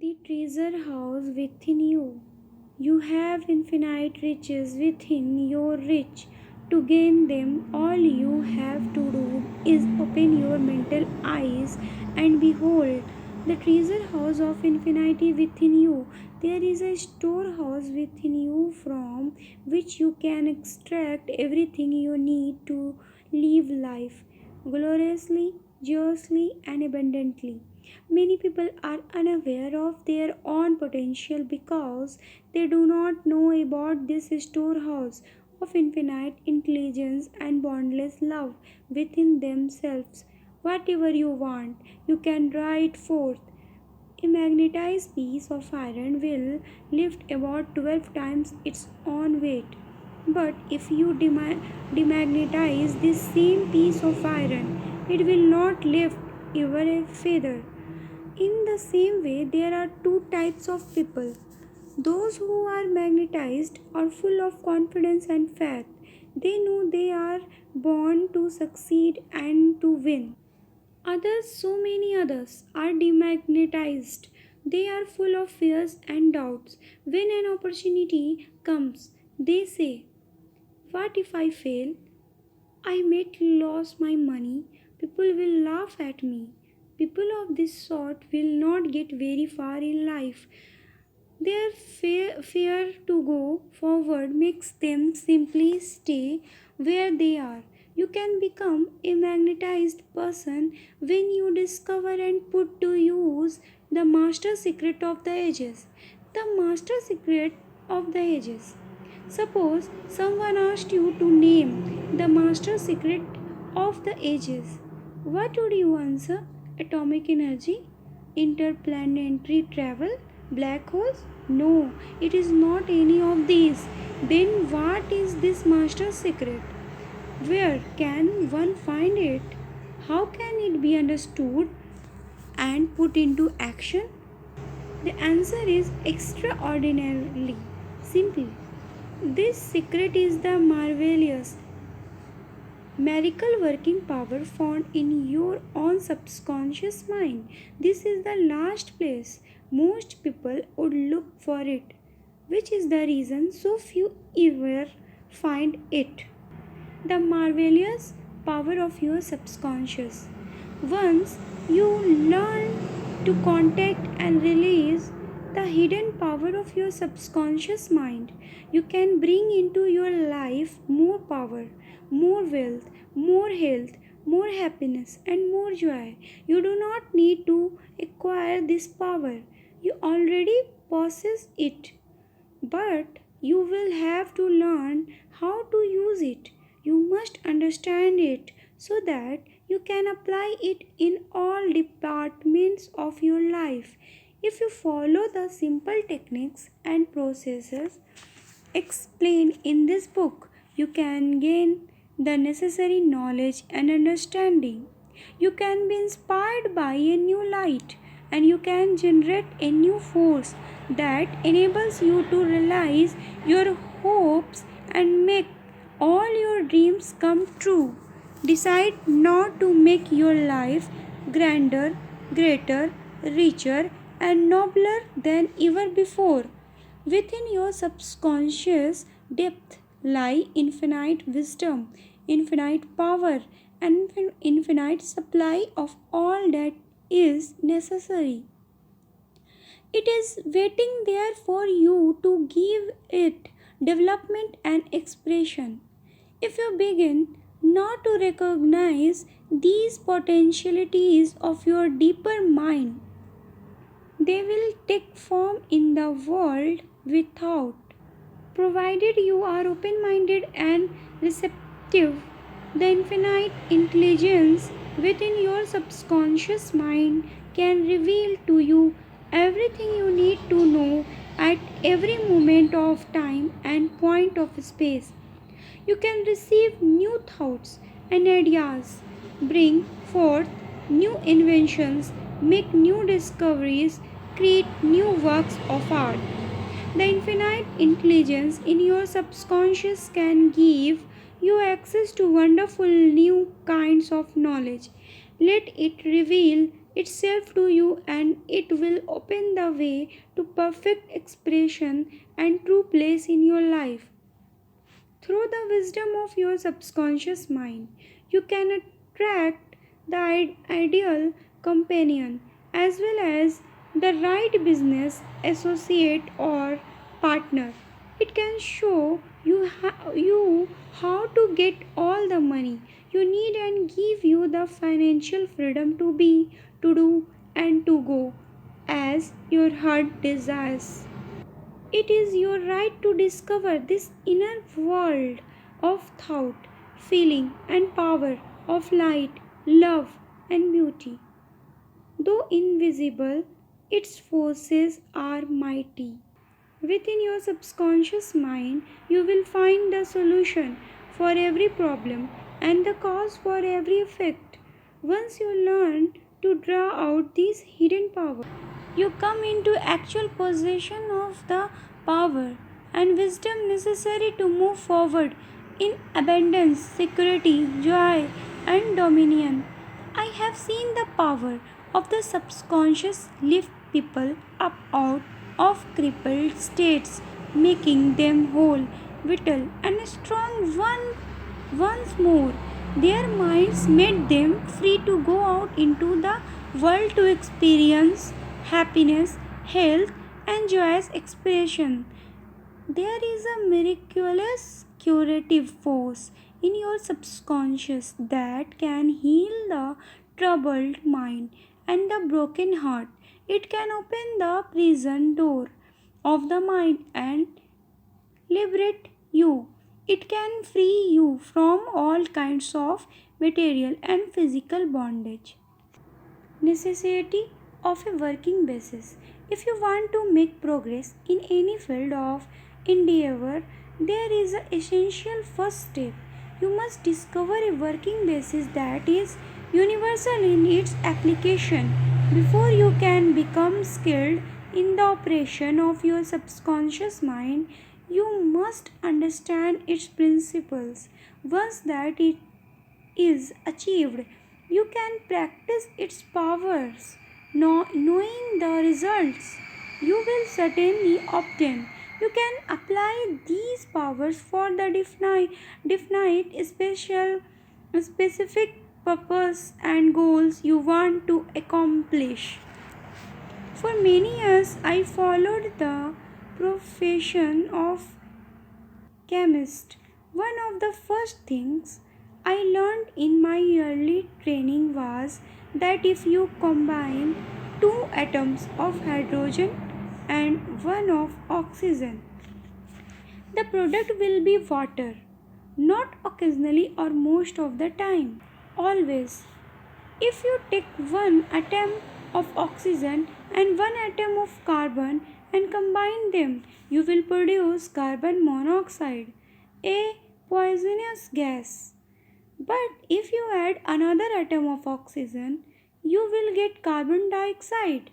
the treasure house within you. You have infinite riches within your reach. To gain them, all you have to do is open your mental eyes and behold the treasure house of infinity within you. There is a storehouse within you from which you can extract everything you need to live life gloriously, joyously, and abundantly. Many people are unaware of their own potential because they do not know about this storehouse of infinite intelligence and boundless love within themselves. Whatever you want, you can draw it forth. A magnetized piece of iron will lift about 12 times its own weight. But if you demagnetize this same piece of iron, it will not lift even a feather. In the same way, there are two types of people. Those who are magnetized are full of confidence and faith. They know they are born to succeed and to win. Others, so many others, are demagnetized. They are full of fears and doubts. When an opportunity comes, they say, what if I fail? I might lose my money. People will laugh at me. People of this sort will not get very far in life. Their fear to go forward makes them simply stay where they are. You can become a magnetized person when you discover and put to use the master secret of the ages. The master secret of the ages. Suppose someone asked you to name the master secret of the ages. What would you answer? Atomic energy? Interplanetary travel? Black holes? No, it is not any of these. Then what is this master secret? Where can one find it? How can it be understood and put into action? The answer is extraordinarily simple. This secret is the marvelous miracle working power found in your own subconscious mind. This is the last place most people would look for it, which is the reason so few ever find it. The marvelous power of your subconscious. Once you learn to contact and release the hidden power of your subconscious mind, you can bring into your life more power, more wealth, more health, more happiness, and more joy. You do not need to acquire this power, you already possess it. But you will have to learn how to use it. You must understand it so that you can apply it in all departments of your life. If you follow the simple techniques and processes explained in this book, you can gain the necessary knowledge and understanding. You can be inspired by a new light and you can generate a new force that enables you to realize your hopes and make all your dreams come true. Decide not to make your life grander, greater, richer, and nobler than ever before. Within your subconscious depth lie infinite wisdom, infinite power, and infinite supply of all that is necessary. It is waiting there for you to give it development and expression. If you begin not to recognize these potentialities of your deeper mind, they will take form in the world without. Provided you are open minded and receptive, the infinite intelligence within your subconscious mind can reveal to you everything you need to know at every moment of time and point of space. You can receive new thoughts and ideas, bring forth new inventions, make new discoveries, create new works of art. The infinite intelligence in your subconscious can give you access to wonderful new kinds of knowledge. Let it reveal itself to you, and it will open the way to perfect expression and true place in your life. Through the wisdom of your subconscious mind, you can attract the ideal companion as well as the right business associate or partner. It can show you how to get all the money you need and give you the financial freedom to be, to do, and to go as your heart desires. It is your right to discover this inner world of thought, feeling, and power, of light, love, and beauty. Though invisible, its forces are mighty. Within your subconscious mind, you will find the solution for every problem and the cause for every effect. Once you learn to draw out these hidden powers, you come into actual possession of the power and wisdom necessary to move forward in abundance, security, joy, and dominion. I have seen the power of the subconscious lift people up out of crippled states, making them whole, vital, and strong once more. Their minds made them free to go out into the world to experience happiness, health, and joyous expression. There is a miraculous curative force in your subconscious that can heal the troubled mind and the broken heart. It can open the prison door of the mind and liberate you. It can free you from all kinds of material and physical bondage. Necessity of a working basis. If you want to make progress in any field of endeavor, there is an essential first step. You must discover a working basis that is universal in its application. Before you can become skilled in the operation of your subconscious mind, you must understand its principles. Once that it is achieved, you can practice its powers. Knowing the results you will certainly obtain, you can apply these powers for the definite specific purpose and goals you want to accomplish. For many years, I followed the profession of chemist. One of the first things I learned in my early training was that if you combine two atoms of hydrogen and one of oxygen, the product will be water. Not occasionally or most of the time, always. If you take one atom of oxygen and one atom of carbon and combine them, you will produce carbon monoxide, a poisonous gas. But if you add another atom of oxygen, you will get carbon dioxide,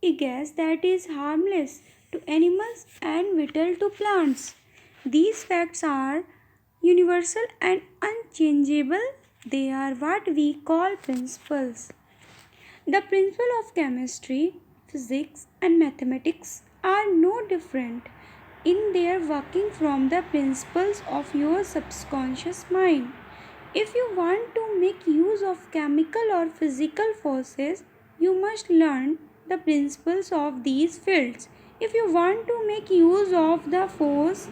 a gas that is harmless to animals and vital to plants. These facts are universal and unchangeable. They are what we call principles. The principles of chemistry, physics, and mathematics are no different in their working from the principles of your subconscious mind. If you want to make use of chemical or physical forces, you must learn the principles of these fields. If you want to make use of the force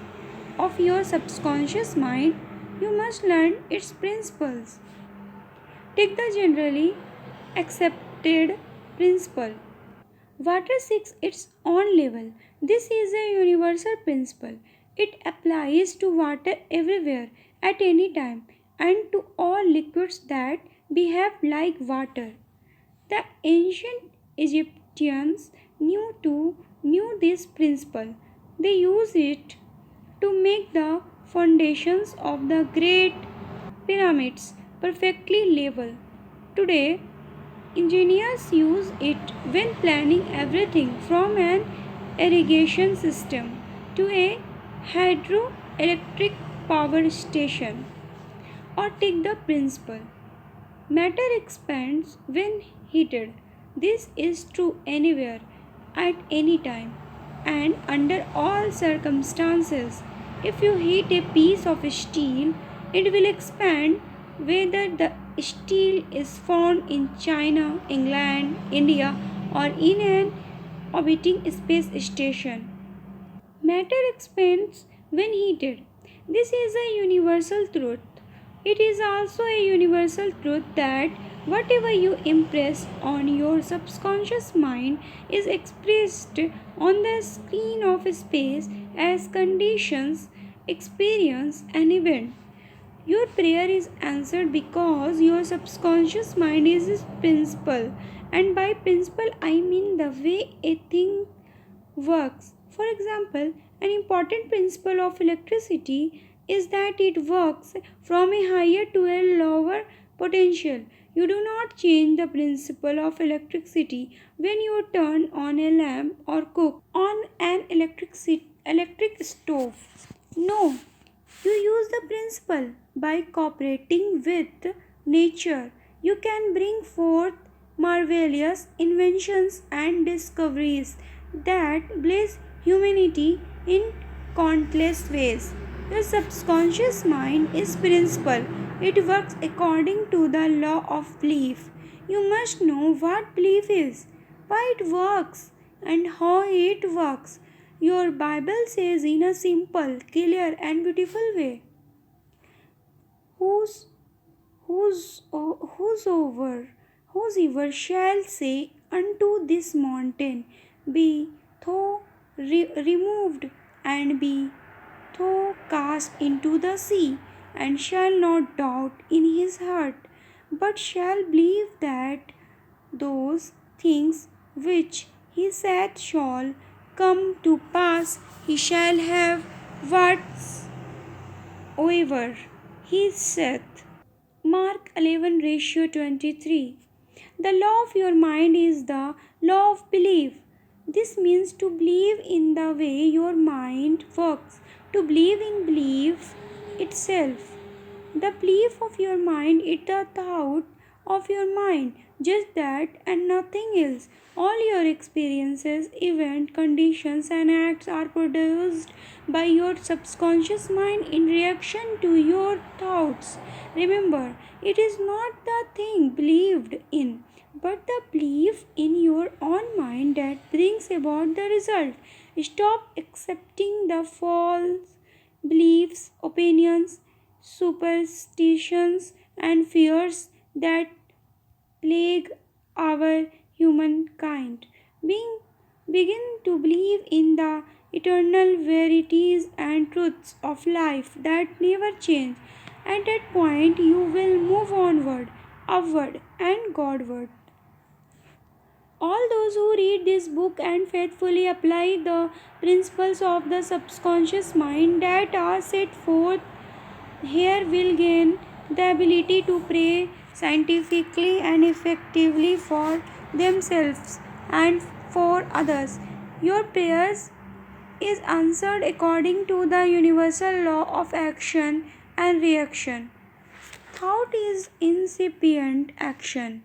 of your subconscious mind, you must learn its principles. Take the generally accepted principle. Water seeks its own level. This is a universal principle. It applies to water everywhere, at any time, and to all liquids that behave like water. The ancient Egyptians knew this principle. They used it to make the foundations of the great pyramids perfectly level. Today, engineers use it when planning everything from an irrigation system to a hydroelectric power station. Or take the principle. Matter expands when heated. This is true anywhere, at any time, and under all circumstances. If you heat a piece of steel, it will expand whether the steel is found in China, England, India, or in an orbiting space station. Matter expands when heated. This is a universal truth. It is also a universal truth that whatever you impress on your subconscious mind is expressed on the screen of space as conditions, experience, and event. Your prayer is answered because your subconscious mind is its principle, and by principle I mean the way a thing works. For example, an important principle of electricity is that it works from a higher to a lower potential. You do not change the principle of electricity when you turn on a lamp or cook on an electric stove. No, you use the principle. By cooperating with nature, you can bring forth marvelous inventions and discoveries that bless humanity in countless ways. Your subconscious mind is principle. It works according to the law of belief. You must know what belief is, why it works, and how it works. Your Bible says in a simple, clear, and beautiful way, Whose, whosoever, whosoever shall say unto this mountain, Be thou removed, and be thou cast into the sea, and shall not doubt in his heart, but shall believe that those things which he saith shall come to pass, he shall have whatsoever he saith. Mark 11 ratio 23. The law of your mind is the law of belief. This means to believe in the way your mind works, to believe in belief itself. The belief of your mind is the thought of your mind, just that and nothing else. All your experiences, events, conditions, and acts are produced by your subconscious mind in reaction to your thoughts. Remember, it is not the thing believed in, but the belief in your own mind that brings about the result. Stop accepting the false beliefs, opinions, superstitions, and fears that plague our humankind. Begin to believe in the eternal verities and truths of life that never change. At that point, you will move onward, upward, and Godward. All those who read this book and faithfully apply the principles of the subconscious mind that are set forth here will gain the ability to pray scientifically and effectively for themselves and for others. Your prayers is answered according to the universal law of action and reaction. Thought is incipient action.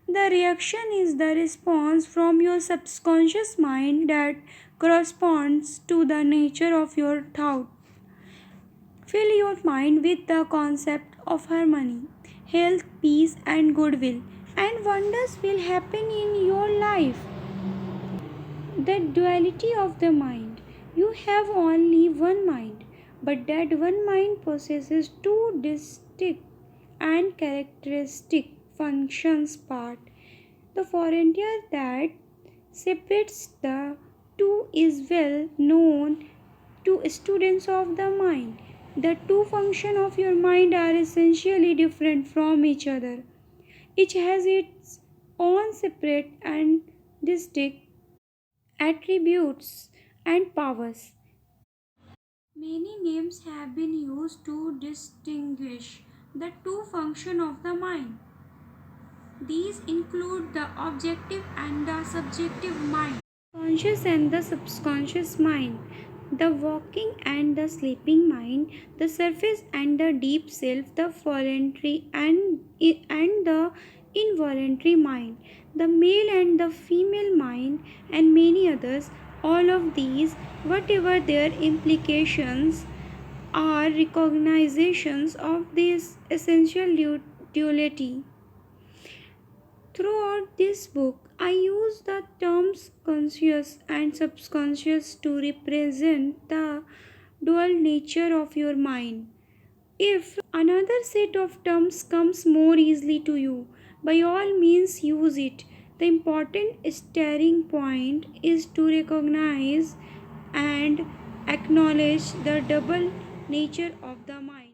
The reaction is the response from your subconscious mind that corresponds to the nature of your thought. Fill your mind with the concept of harmony, health, peace, and goodwill, and wonders will happen in your life. The duality of the mind. You have only one mind, but that one mind possesses two distinct and characteristic functions part. The frontier that separates the two is well known to students of the mind. The two functions of your mind are essentially different from each other. Each has its own separate and distinct attributes and powers. Many names have been used to distinguish the two functions of the mind. These include the objective and the subjective mind, conscious and the subconscious mind, the waking and the sleeping mind, the surface and the deep self, the voluntary and the involuntary mind, the male and the female mind, and many others. All of these, whatever their implications, are recognitions of this essential duality. Throughout this book, I use the terms conscious and subconscious to represent the dual nature of your mind. If another set of terms comes more easily to you, by all means use it. The important starting point is to recognize and acknowledge the double nature of the mind.